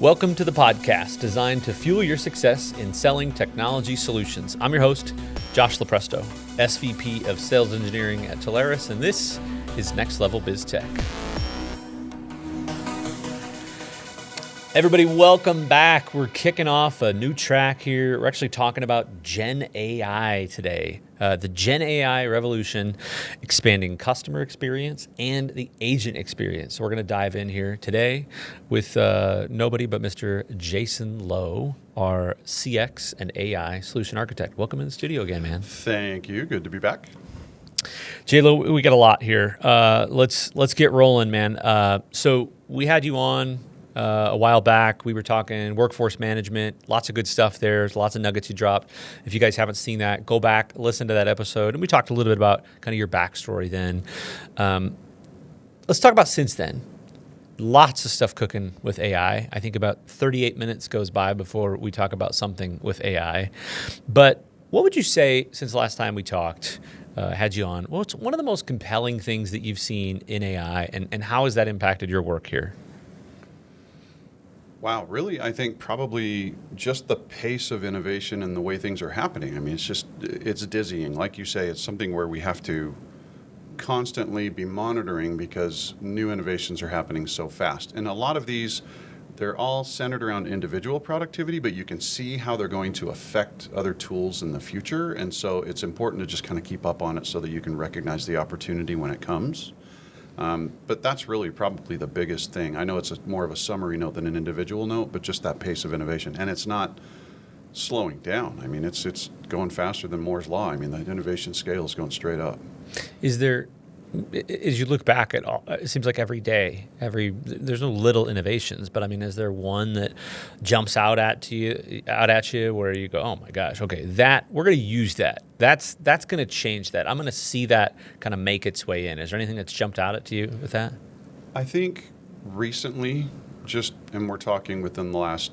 Welcome to the podcast designed to fuel your success in selling technology solutions. I'm your host, Josh Lopresto, SVP of Sales Engineering at Telarus, and this is Next Level Biz Tech. Everybody, welcome back. We're kicking off a new track here. We're actually talking about Gen AI today. The Gen AI revolution, expanding customer experience and the agent experience. So we're going to dive in here today with nobody but Mr. Jason Lowe, our CX and AI solution architect. Welcome in the studio again, man. Thank you. Good to be back. J-Lo, we got a lot here. Let's get rolling, man. So we had you on a while back. We were talking workforce management, lots of good stuff there. There's lots of nuggets you dropped. If you guys haven't seen that, go back, listen to that episode. And we talked a little bit about kind of your backstory then. Let's talk about since then. Lots of stuff cooking with AI. I think about 38 minutes goes by before we talk about something with AI. But what would you say since the last time we talked, had you on, what's one of the most compelling things that you've seen in AI, and how has that impacted your work here? Wow, really, I think probably just the pace of innovation and the way things are happening. I mean, it's dizzying. Like you say, it's something where we have to constantly be monitoring because new innovations are happening so fast. And a lot of these, they're all centered around individual productivity, but you can see how they're going to affect other tools in the future. And so it's important to just kind of keep up on it so that you can recognize the opportunity when it comes. But that's really probably the biggest thing. I know it's more of a summary note than an individual note, but just that pace of innovation. And it's not slowing down. I mean, it's going faster than Moore's Law. I mean, the innovation scale is going straight up. Is there, as you look back at all, it seems like every day, there's no little innovations, but I mean, is there one that jumps out at you where you go, oh my gosh, okay, we're going to use that. That's going to change that. I'm going to see that kind of make its way in. Is there anything that's jumped out at you with that? I think recently, and we're talking within the last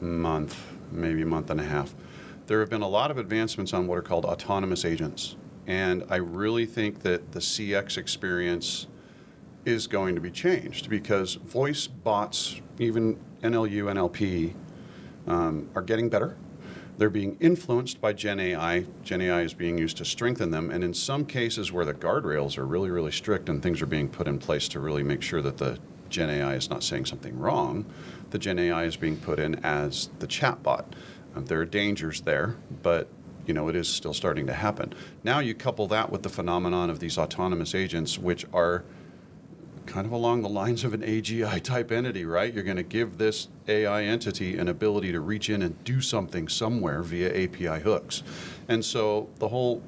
month, maybe month and a half, there have been a lot of advancements on what are called autonomous agents. And I really think that the CX experience is going to be changed because voice bots, even NLU, NLP, are getting better. They're being influenced by Gen AI. Gen AI is being used to strengthen them. And in some cases where the guardrails are really, really strict and things are being put in place to really make sure that the Gen AI is not saying something wrong, the Gen AI is being put in as the chatbot. There are dangers there, but it is still starting to happen. Now you couple that with the phenomenon of these autonomous agents, which are kind of along the lines of an AGI type entity, right? You're going to give this AI entity an ability to reach in and do something somewhere via API hooks. And so the whole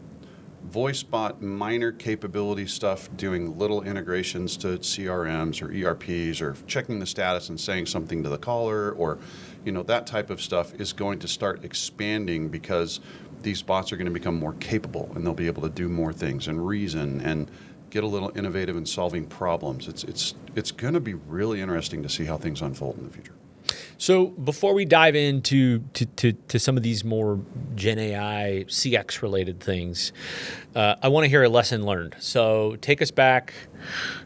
voice bot minor capability stuff, doing little integrations to CRMs or ERPs or checking the status and saying something to the caller or, that type of stuff is going to start expanding because these bots are going to become more capable and they'll be able to do more things and reason and get a little innovative in solving problems. It's going to be really interesting to see how things unfold in the future. So before we dive into to some of these more Gen AI CX related things, I want to hear a lesson learned. So take us back,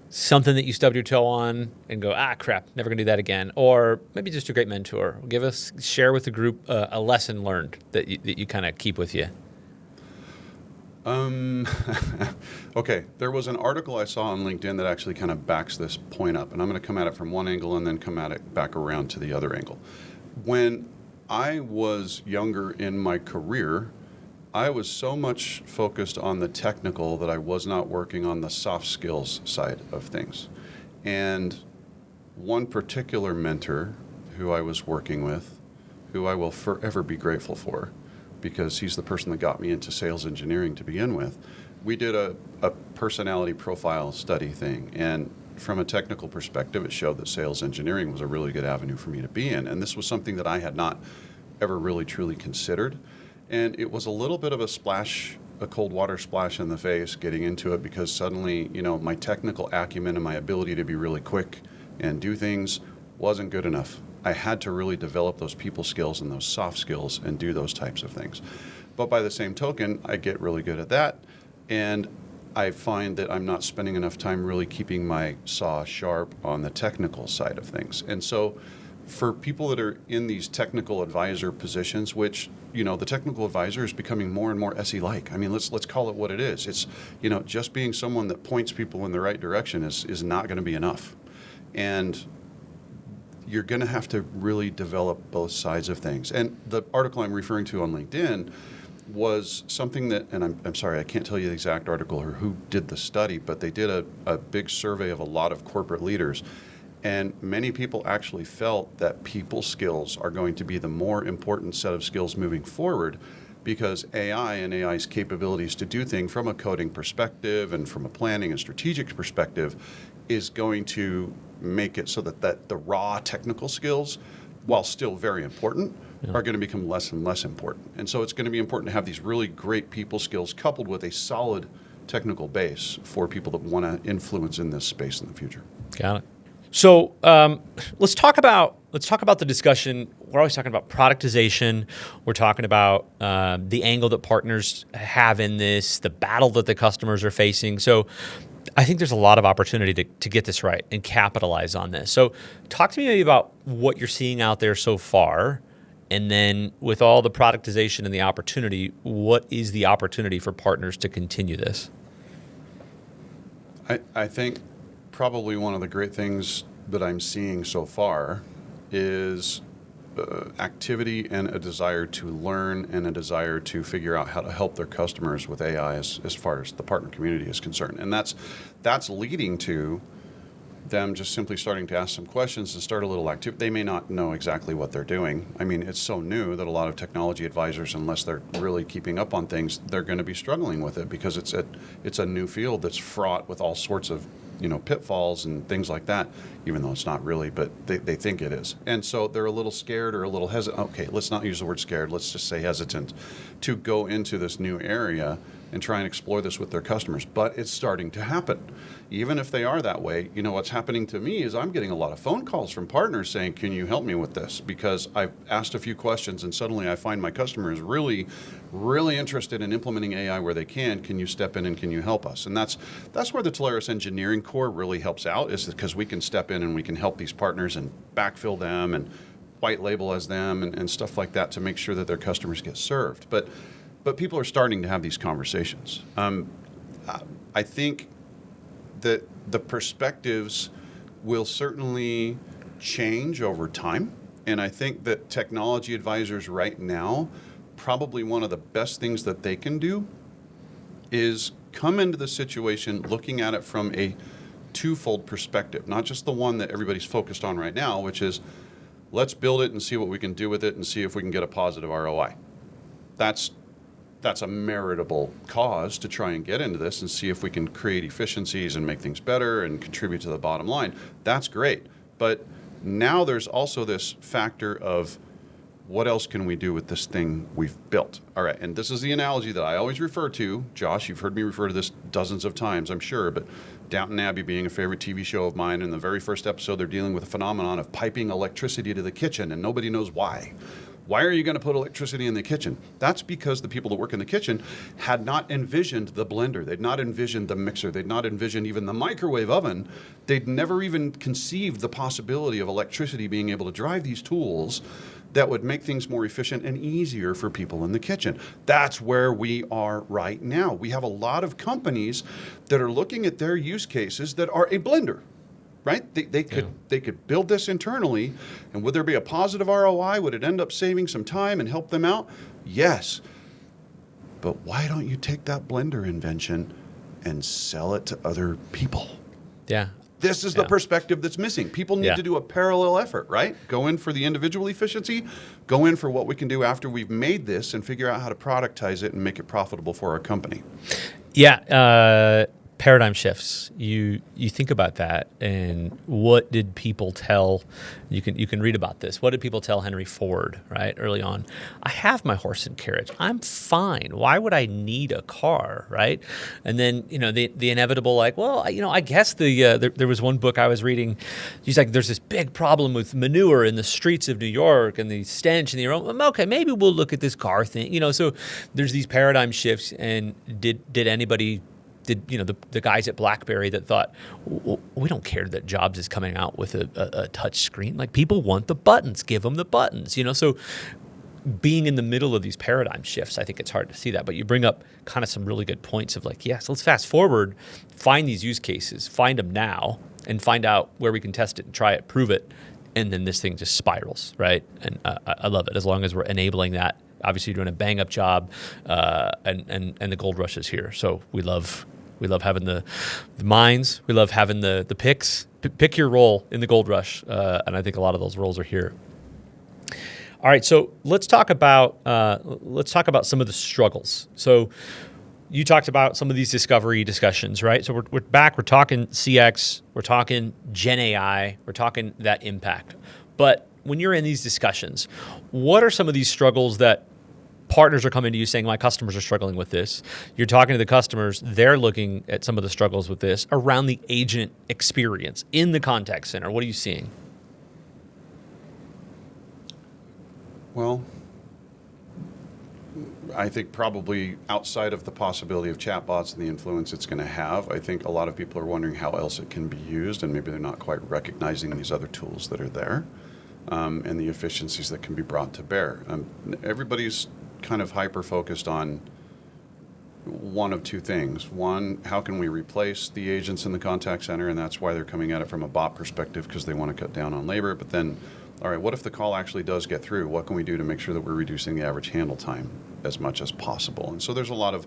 something that you stubbed your toe on and go, crap, never gonna do that again. Or maybe just a great mentor. Share with the group a lesson learned that you kind of keep with you. Okay, there was an article I saw on LinkedIn that actually kind of backs this point up, and I'm going to come at it from one angle and then come at it back around to the other angle. When I was younger in my career, I was so much focused on the technical that I was not working on the soft skills side of things. And one particular mentor who I was working with, who I will forever be grateful for, because he's the person that got me into sales engineering to begin with. We did a personality profile study thing, and from a technical perspective, it showed that sales engineering was a really good avenue for me to be in, and this was something that I had not ever really truly considered, and it was a little bit of a cold water splash in the face getting into it because suddenly, my technical acumen and my ability to be really quick and do things wasn't good enough. I had to really develop those people skills and those soft skills and do those types of things. But by the same token, I get really good at that. And I find that I'm not spending enough time really keeping my saw sharp on the technical side of things. And so for people that are in these technical advisor positions, which, the technical advisor is becoming more and more SE-like. I mean, let's call it what it is. It's, just being someone that points people in the right direction is not going to be enough. And you're going to have to really develop both sides of things. And the article I'm referring to on LinkedIn was something that, and I'm sorry, I can't tell you the exact article or who did the study, but they did a big survey of a lot of corporate leaders. And many people actually felt that people skills are going to be the more important set of skills moving forward, because AI and AI's capabilities to do things from a coding perspective and from a planning and strategic perspective is going to make it so that the raw technical skills, while still very important, are going to become less and less important. And so it's going to be important to have these really great people skills coupled with a solid technical base for people that want to influence in this space in the future. Got it. So let's talk about the discussion. We're always talking about productization. We're talking about the angle that partners have in this, the battle that the customers are facing. So I think there's a lot of opportunity to get this right and capitalize on this. So talk to me maybe about what you're seeing out there so far. And then with all the productization and the opportunity, what is the opportunity for partners to continue this? I think probably one of the great things that I'm seeing so far is activity and a desire to learn and a desire to figure out how to help their customers with AI as far as the partner community is concerned. And that's leading to them just simply starting to ask some questions and start a little activity. They may not know exactly what they're doing. I mean, it's so new that a lot of technology advisors, unless they're really keeping up on things, they're going to be struggling with it because it's a new field that's fraught with all sorts of pitfalls and things like that, even though it's not really, but they think it is. And so they're a little scared or a little hesitant. Okay, let's not use the word scared. Let's just say hesitant to go into this new area and try and explore this with their customers. But it's starting to happen. Even if they are that way, what's happening to me is I'm getting a lot of phone calls from partners saying, can you help me with this? Because I've asked a few questions and suddenly I find my customer is really, really interested in implementing AI where they can. Can you step in and can you help us? And that's where the Telarus engineering core really helps out, is because we can step in and we can help these partners and backfill them and white label as them and stuff like that to make sure that their customers get served. But people are starting to have these conversations. I think that the perspectives will certainly change over time. And I think that technology advisors right now, probably one of the best things that they can do is come into the situation looking at it from a twofold perspective, not just the one that everybody's focused on right now, which is let's build it and see what we can do with it and see if we can get a positive ROI. That's a meritable cause to try and get into this and see if we can create efficiencies and make things better and contribute to the bottom line. That's great. But now there's also this factor of what else can we do with this thing we've built? All right, and this is the analogy that I always refer to. Josh, you've heard me refer to this dozens of times, I'm sure, but Downton Abbey being a favorite TV show of mine, in the very first episode, they're dealing with a phenomenon of piping electricity to the kitchen, and nobody knows why. Why are you going to put electricity in the kitchen? That's because the people that work in the kitchen had not envisioned the blender. They'd not envisioned the mixer. They'd not envisioned even the microwave oven. They'd never even conceived the possibility of electricity being able to drive these tools that would make things more efficient and easier for people in the kitchen. That's where we are right now. We have a lot of companies that are looking at their use cases that are a blender. Right? They could build this internally, and would there be a positive ROI? Would it end up saving some time and help them out? Yes. But why don't you take that blender invention and sell it to other people? Yeah. This is the perspective that's missing. People need to do a parallel effort, right? Go in for the individual efficiency, go in for what we can do after we've made this and figure out how to productize it and make it profitable for our company. Yeah. Paradigm shifts. You think about that, and what did people tell? You can read about this. What did people tell Henry Ford, right, early on? I have my horse and carriage. I'm fine. Why would I need a car, right? And then the inevitable, like, well, I guess there was one book I was reading. He's like, there's this big problem with manure in the streets of New York and the stench and the aroma. Okay, maybe we'll look at this car thing. So there's these paradigm shifts, and did anybody did the guys at BlackBerry that thought, we don't care that Jobs is coming out with a touch screen. Like, people want the buttons, give them the buttons. So being in the middle of these paradigm shifts, I think it's hard to see that. But you bring up kind of some really good points of like, yes, let's fast forward, find these use cases, find them now, and find out where we can test it and try it, prove it, and then this thing just spirals, right? And I love it as long as we're enabling that. Obviously, you're doing a bang up job, and the gold rush is here. So we love having the minds. We love having the picks. Pick your role in the gold rush, and I think a lot of those roles are here. All right, so let's talk about some of the struggles. So you talked about some of these discovery discussions, right? So we're back. We're talking CX. We're talking Gen AI. We're talking that impact. But when you're in these discussions, what are some of these struggles that partners are coming to you saying, my customers are struggling with this? You're talking to the customers. They're looking at some of the struggles with this around the agent experience in the contact center. What are you seeing? Well, I think probably outside of the possibility of chatbots and the influence it's going to have, I think a lot of people are wondering how else it can be used, and maybe they're not quite recognizing these other tools that are there, and the efficiencies that can be brought to bear. Everybody's kind of hyper-focused on one of two things. One, how can we replace the agents in the contact center, and that's why they're coming at it from a bot perspective, because they want to cut down on labor. But then, all right, what if the call actually does get through? What can we do to make sure that we're reducing the average handle time as much as possible? And so there's a lot of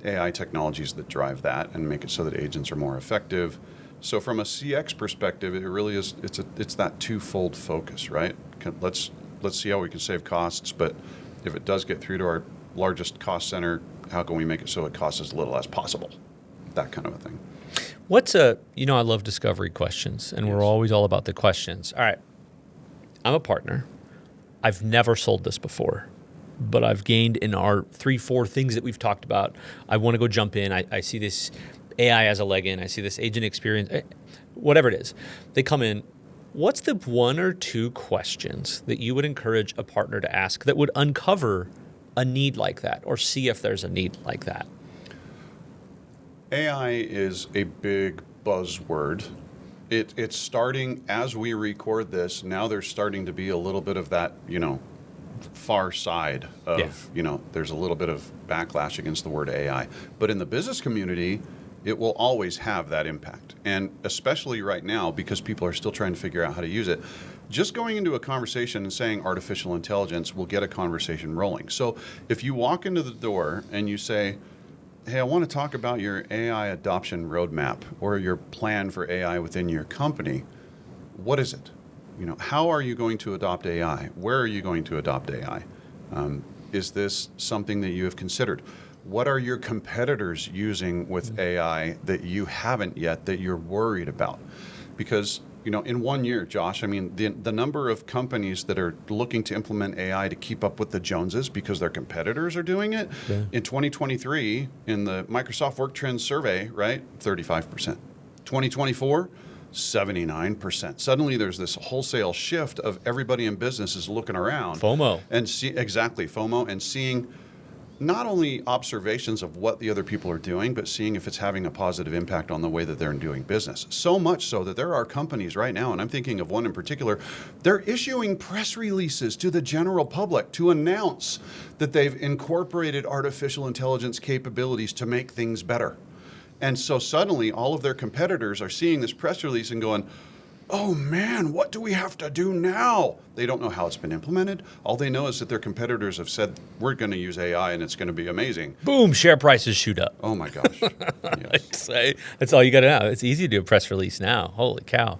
AI technologies that drive that and make it so that agents are more effective. So from a CX perspective, it really is, it's that twofold focus, right? Let's see how we can save costs, but if it does get through to our largest cost center, how can we make it so it costs as little as possible? That kind of a thing. I love discovery questions, and we're always all about the questions. All right. I'm a partner. I've never sold this before, but I've gained in our 3-4 things that we've talked about. I want to go jump in. I see this AI as a leg in. I see this agent experience, whatever it is. They come in. What's the 1 or 2 questions that you would encourage a partner to ask that would uncover a need like that, or see if there's a need like that? AI is a big buzzword. It's starting as we record this. Now there's starting to be a little bit of that, far side of, there's a little bit of backlash against the word AI. But in the business community, it will always have that impact. And especially right now, because people are still trying to figure out how to use it, just going into a conversation and saying artificial intelligence will get a conversation rolling. So if you walk into the door and you say, hey, I want to talk about your AI adoption roadmap or your plan for AI within your company, what is it? How are you going to adopt AI? Where are you going to adopt AI? Is this something that you have considered? What are your competitors using with AI that you haven't yet that you're worried about? Because, in 1 year, Josh, the number of companies that are looking to implement AI to keep up with the Joneses because their competitors are doing it, in 2023, in the Microsoft Work Trends survey, right, 35%. 2024, 79%. Suddenly there's this wholesale shift of everybody in business is looking around. FOMO. And FOMO, and seeing not only observations of what the other people are doing, but seeing if it's having a positive impact on the way that they're doing business. So much so that there are companies right now, and I'm thinking of one in particular, they're issuing press releases to the general public to announce that they've incorporated artificial intelligence capabilities to make things better. And so suddenly all of their competitors are seeing this press release and going, oh man, what do we have to do now? They don't know how it's been implemented. All they know is that their competitors have said, we're going to use AI and it's going to be amazing. Boom, share prices shoot up. Oh my gosh. Yes. That's all you got to know. It's easy to do a press release now. Holy cow.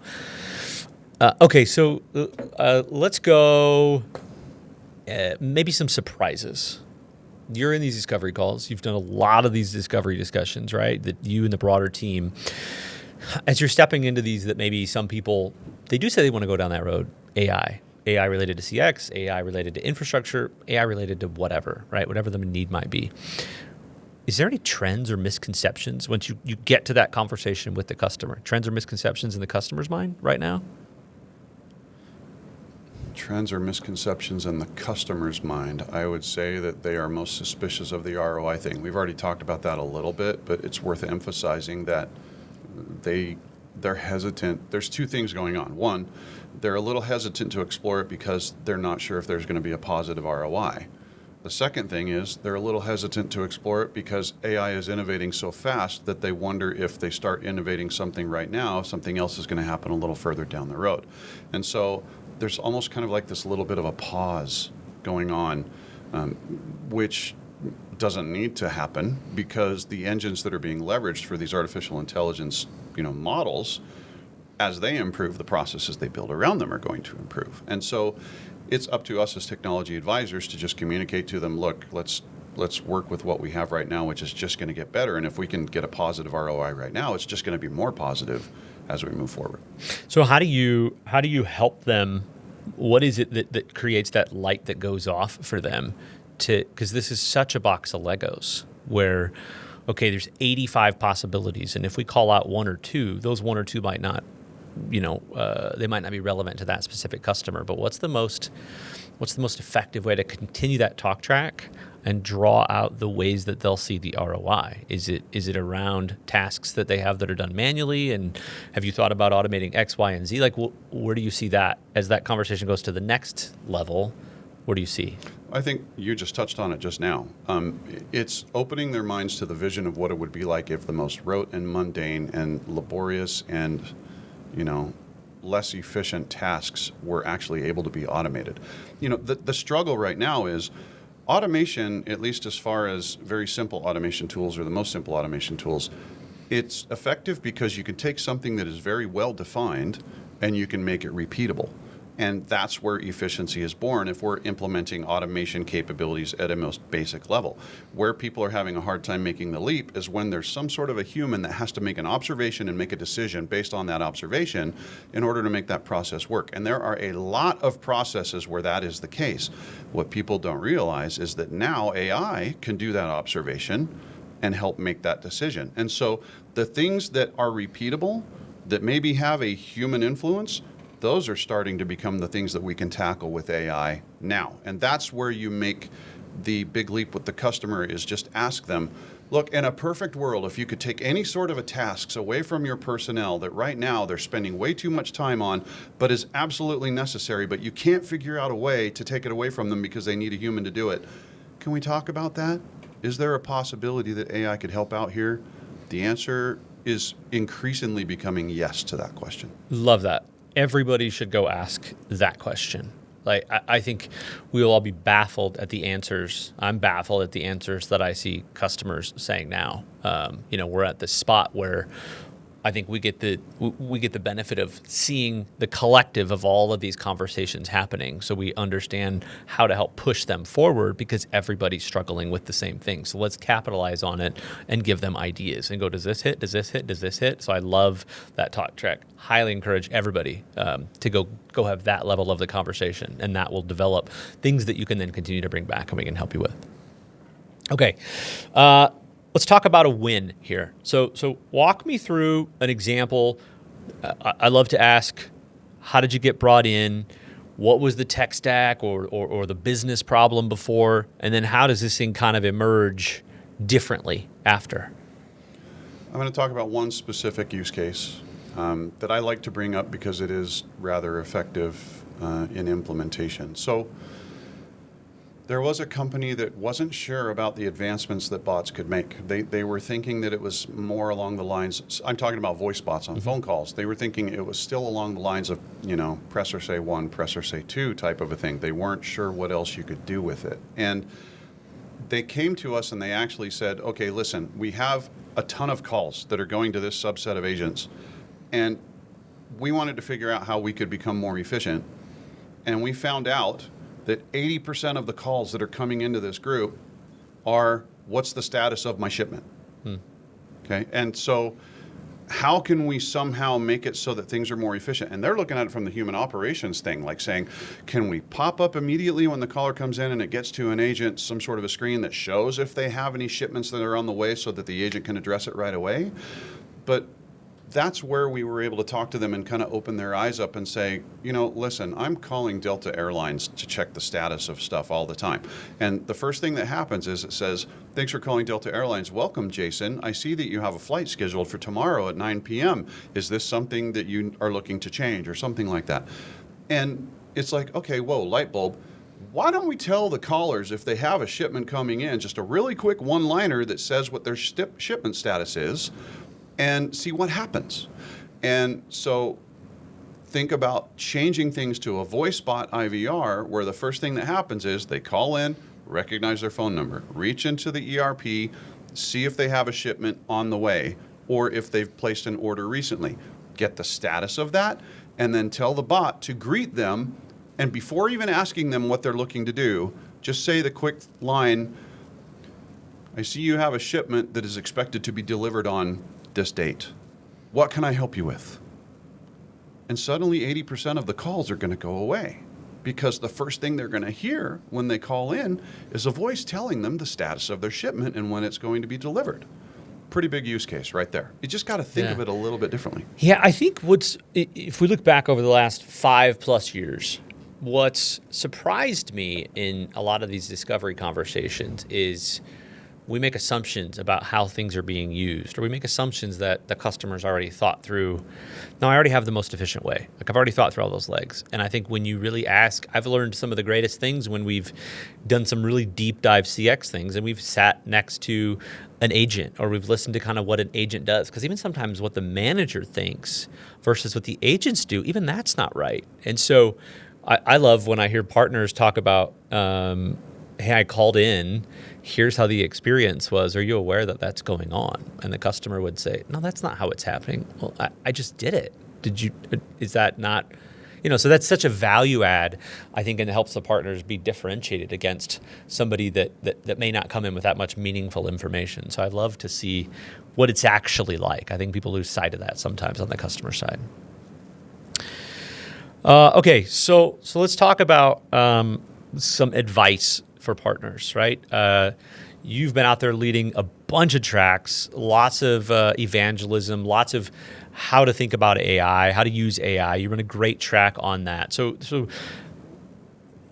Okay, so let's go maybe some surprises. You're in these discovery calls. You've done a lot of these discovery discussions, right? That you and the broader team, as you're stepping into these, that maybe some people, they do say they want to go down that road, AI related to CX, AI related to infrastructure, AI related to whatever, right? Whatever the need might be. Is there any trends or misconceptions once you get to that conversation with the customer? Trends or misconceptions in the customer's mind right now? Trends or misconceptions in the customer's mind. I would say that they are most suspicious of the ROI thing. We've already talked about that a little bit, but it's worth emphasizing that they're hesitant. There's two things going on. One, they're a little hesitant to explore it because they're not sure if there's going to be a positive ROI. The second thing is they're a little hesitant to explore it because AI is innovating so fast that they wonder if they start innovating something right now, something else is going to happen a little further down the road. And so there's almost kind of like this little bit of a pause going on, which doesn't need to happen because the engines that are being leveraged for these artificial intelligence, models, as they improve, the processes they build around them are going to improve. And so it's up to us as technology advisors to just communicate to them, look, let's work with what we have right now, which is just going to get better. And if we can get a positive ROI right now, it's just going to be more positive as we move forward. So how do you help them? What is it that creates that light that goes off for them? Because this is such a box of Legos where, okay, there's 85 possibilities. And if we call out one or two, those one or two might not, they might not be relevant to that specific customer. But what's the most effective way to continue that talk track and draw out the ways that they'll see the ROI? Is it around tasks that they have that are done manually? And have you thought about automating X, Y, and Z? Like, where do you see that as that conversation goes to the next level? What do you see? I think you just touched on it just now. It's opening their minds to the vision of what it would be like if the most rote and mundane and laborious and, less efficient tasks were actually able to be automated. The struggle right now is automation, at least as far as very simple automation tools or the most simple automation tools, it's effective because you can take something that is very well defined and you can make it repeatable. And that's where efficiency is born if we're implementing automation capabilities at a most basic level. Where people are having a hard time making the leap is when there's some sort of a human that has to make an observation and make a decision based on that observation in order to make that process work. And there are a lot of processes where that is the case. What people don't realize is that now AI can do that observation and help make that decision. And so the things that are repeatable, that maybe have a human influence, those are starting to become the things that we can tackle with AI now. And that's where you make the big leap with the customer, is just ask them, look, in a perfect world, if you could take any sort of a tasks away from your personnel that right now they're spending way too much time on, but is absolutely necessary, but you can't figure out a way to take it away from them because they need a human to do it. Can we talk about that? Is there a possibility that AI could help out here? The answer is increasingly becoming yes to that question. Love that. Everybody should go ask that question. Like, I think we will all be baffled at the answers. I'm baffled at the answers that I see customers saying now. We're at the spot where I think we get the benefit of seeing the collective of all of these conversations happening, so we understand how to help push them forward because everybody's struggling with the same thing. So let's capitalize on it and give them ideas and go, does this hit? Does this hit? Does this hit? So I love that talk track. Highly encourage everybody to go have that level of the conversation, and that will develop things that you can then continue to bring back and we can help you with. Okay. Let's talk about a win here. So walk me through an example. I love to ask, how did you get brought in? What was the tech stack or the business problem before? And then how does this thing kind of emerge differently after? I'm going to talk about one specific use case that I like to bring up because it is rather effective in implementation. So there was a company that wasn't sure about the advancements that bots could make. They were thinking that it was more along the lines, I'm talking about voice bots on phone calls. They were thinking it was still along the lines of, press or say one, press or say two type of a thing. They weren't sure what else you could do with it. And they came to us and they actually said, okay, listen, we have a ton of calls that are going to this subset of agents. And we wanted to figure out how we could become more efficient. And we found out that 80% of the calls that are coming into this group are, what's the status of my shipment? Okay, and so how can we somehow make it so that things are more efficient? And they're looking at it from the human operations thing, like saying, can we pop up immediately when the caller comes in and it gets to an agent, some sort of a screen that shows if they have any shipments that are on the way so that the agent can address it right away? But that's where we were able to talk to them and kind of open their eyes up and say, listen, I'm calling Delta Airlines to check the status of stuff all the time. And the first thing that happens is it says, thanks for calling Delta Airlines. Welcome, Jason. I see that you have a flight scheduled for tomorrow at 9 p.m. Is this something that you are looking to change or something like that? And it's like, okay, whoa, light bulb. Why don't we tell the callers if they have a shipment coming in, just a really quick one-liner that says what their shipment status is, and see what happens. And so think about changing things to a voice bot IVR, where the first thing that happens is they call in, recognize their phone number, reach into the ERP, see if they have a shipment on the way, or if they've placed an order recently. Get the status of that, and then tell the bot to greet them. And before even asking them what they're looking to do, just say the quick line, I see you have a shipment that is expected to be delivered on this date. What can I help you with? And suddenly 80% of the calls are going to go away, because the first thing they're going to hear when they call in is a voice telling them the status of their shipment and when it's going to be delivered. Pretty big use case right there. You just got to think of it a little bit differently. Yeah, I think if we look back over the last 5+ years, what's surprised me in a lot of these discovery conversations is we make assumptions about how things are being used, or we make assumptions that the customer's already thought through. No, I already have the most efficient way. Like, I've already thought through all those legs. And I think when you really ask, I've learned some of the greatest things when we've done some really deep dive CX things and we've sat next to an agent, or we've listened to kind of what an agent does. Because even sometimes what the manager thinks versus what the agents do, even that's not right. And so I love when I hear partners talk about, hey, I called in, here's how the experience was. Are you aware that that's going on? And the customer would say, no, that's not how it's happening. Well, I just did it. Is that not, so that's such a value add, I think, and it helps the partners be differentiated against somebody that may not come in with that much meaningful information. So I'd love to see what it's actually like. I think people lose sight of that sometimes on the customer side. Okay, so let's talk about some advice for partners, right? You've been out there leading a bunch of tracks, lots of evangelism, lots of how to think about AI, how to use AI. You run a great track on that. So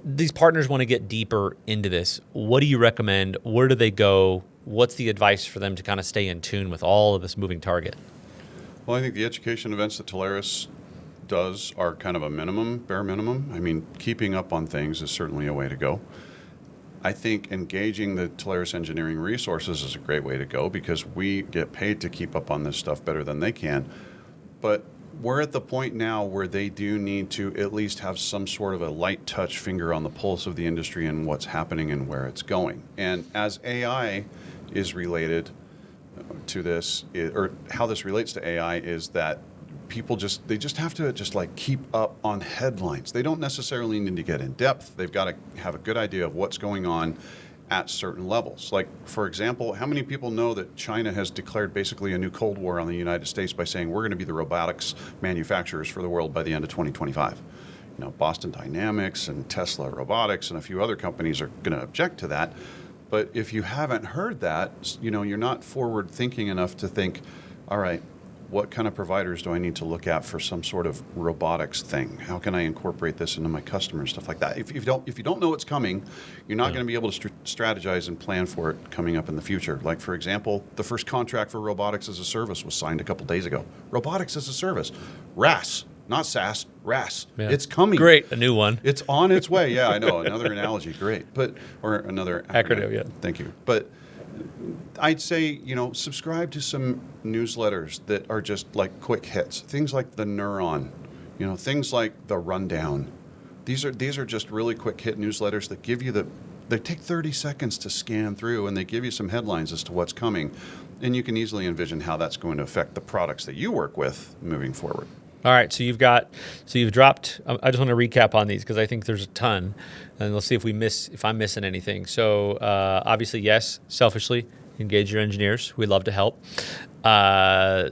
these partners want to get deeper into this. What do you recommend? Where do they go? What's the advice for them to kind of stay in tune with all of this moving target? Well, I think the education events that Telarus does are kind of a bare minimum. I mean, keeping up on things is certainly a way to go. I think engaging the Telarus engineering resources is a great way to go, because we get paid to keep up on this stuff better than they can. But we're at the point now where they do need to at least have some sort of a light touch finger on the pulse of the industry and what's happening and where it's going. And as AI is related to this, or how this relates to AI, is that people just have to keep up on headlines. They don't necessarily need to get in depth. They've got to have a good idea of what's going on at certain levels. Like, for example, how many people know that China has declared basically a new Cold War on the United States by saying we're going to be the robotics manufacturers for the world by the end of 2025? Boston Dynamics and Tesla Robotics and a few other companies are going to object to that. But if you haven't heard that, you're not forward thinking enough to think, all right, what kind of providers do I need to look at for some sort of robotics thing? How can I incorporate this into my customers, stuff like that? If you don't know what's coming, you're not going to be able to strategize and plan for it coming up in the future. Like, for example, the first contract for robotics as a service was signed a couple days ago. Robotics as a service, RAS, not SaaS, RAS. Yeah. It's coming. Great, a new one. It's on its way. Yeah, I know. Another analogy, great. Or another acronym. Yeah. Thank you. But I'd say, subscribe to some newsletters that are just like quick hits. Things like the Neuron, things like the Rundown. These are just really quick hit newsletters that give you they take 30 seconds to scan through, and they give you some headlines as to what's coming. And you can easily envision how that's going to affect the products that you work with moving forward. All right, so you've dropped. I just want to recap on these because I think there's a ton, and let's see if I'm missing anything. So obviously, yes, selfishly engage your engineers. We'd love to help.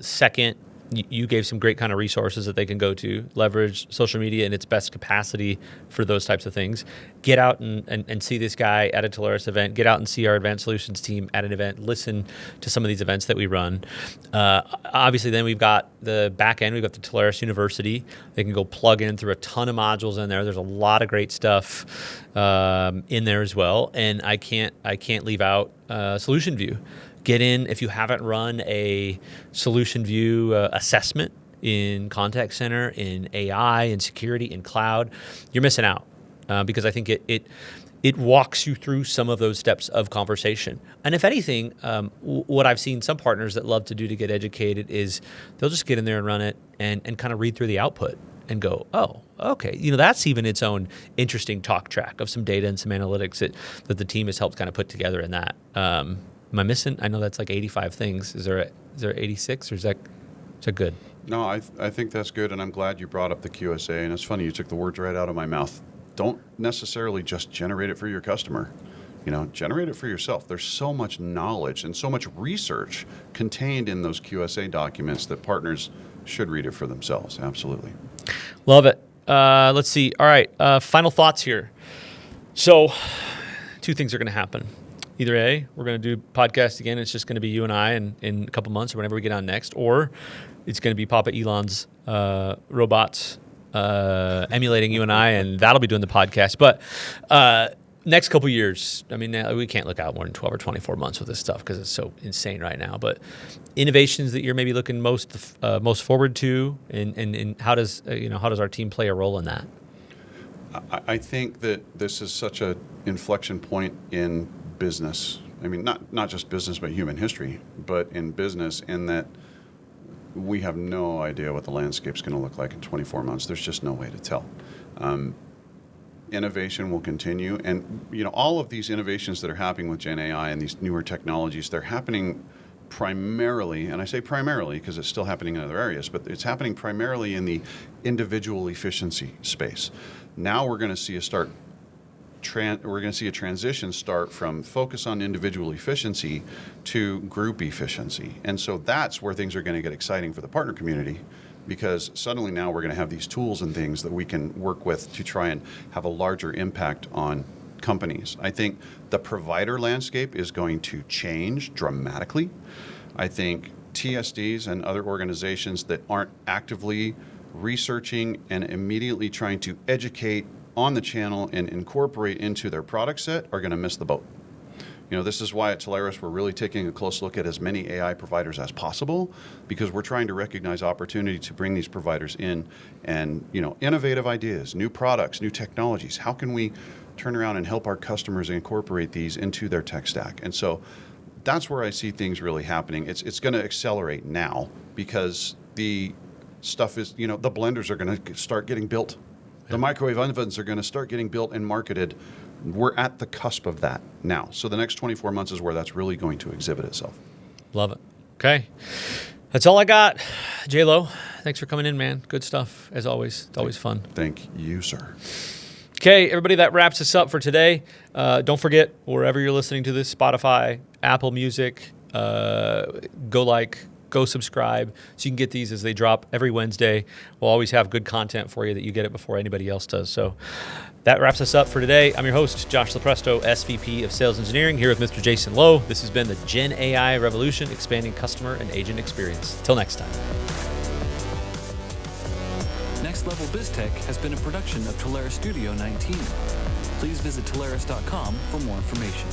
Second, you gave some great kind of resources that they can go to, leverage social media in its best capacity for those types of things. Get out and see this guy at a Telarus event. Get out and see our advanced solutions team at an event. Listen to some of these events that we run. Obviously, then we've got the back end. We've got the Telarus University. They can go plug in through a ton of modules in there. There's a lot of great stuff in there as well. And I can't leave out Solution View. Get in if you haven't run a Solution View assessment in contact center, in AI, in security, in cloud. You're missing out because I think it walks you through some of those steps of conversation. And if anything, what I've seen some partners that love to do to get educated is they'll just get in there and run it and kind of read through the output and go, oh, okay. That's even its own interesting talk track of some data and some analytics that the team has helped kind of put together in that. Am I missing? I know that's like 85 things. Is there 86 or is that good? No, I think that's good, and I'm glad you brought up the QSA. And it's funny, you took the words right out of my mouth. Don't necessarily just generate it for your customer. Generate it for yourself. There's so much knowledge and so much research contained in those QSA documents that partners should read it for themselves. Absolutely. Love it. Let's see. All right. Final thoughts here. So 2 things are going to happen. Either A, we're going to do podcast again. It's just going to be you and I in a couple months or whenever we get on next. Or it's going to be Papa Elon's robots emulating you and I, and that'll be doing the podcast. But next couple years, I mean, we can't look out more than 12 or 24 months with this stuff because it's so insane right now. But innovations that you're maybe looking most forward to, and how does our team play a role in that? I think that this is such an inflection point in business. I mean, not just business, but human history, but in business, in that we have no idea what the landscape's going to look like in 24 months. There's just no way to tell. Innovation will continue, and all of these innovations that are happening with Gen AI and these newer technologies, they're happening primarily, and I say primarily because it's still happening in other areas, but it's happening primarily in the individual efficiency space. Now we're going to see a transition start from focus on individual efficiency to group efficiency. And so that's where things are going to get exciting for the partner community, because suddenly now we're going to have these tools and things that we can work with to try and have a larger impact on companies. I think the provider landscape is going to change dramatically. I think TSDs and other organizations that aren't actively researching and immediately trying to educate on the channel and incorporate into their product set are going to miss the boat. This is why at Telarus we're really taking a close look at as many AI providers as possible, because we're trying to recognize opportunity to bring these providers in and, innovative ideas, new products, new technologies. How can we turn around and help our customers incorporate these into their tech stack? And so that's where I see things really happening. It's going to accelerate now because the stuff is, the blenders are going to start getting built. The microwave ovens are going to start getting built and marketed. We're at the cusp of that now. So the next 24 months is where that's really going to exhibit itself. Love it. Okay. That's all I got. J-Lo, thanks for coming in, man. Good stuff, as always. It's always fun. Thank you, sir. Okay, everybody, that wraps us up for today. Don't forget, wherever you're listening to this, Spotify, Apple Music, go subscribe so you can get these as they drop every Wednesday. We'll always have good content for you that you get it before anybody else does. So that wraps us up for today. I'm your host, Josh Lopresto, SVP of Sales Engineering, here with Mr. Jason Lowe. This has been the Gen AI Revolution, expanding customer and agent experience. Till next time. Next Level BizTech has been a production of Telarus Studio 19. Please visit Telarus.com for more information.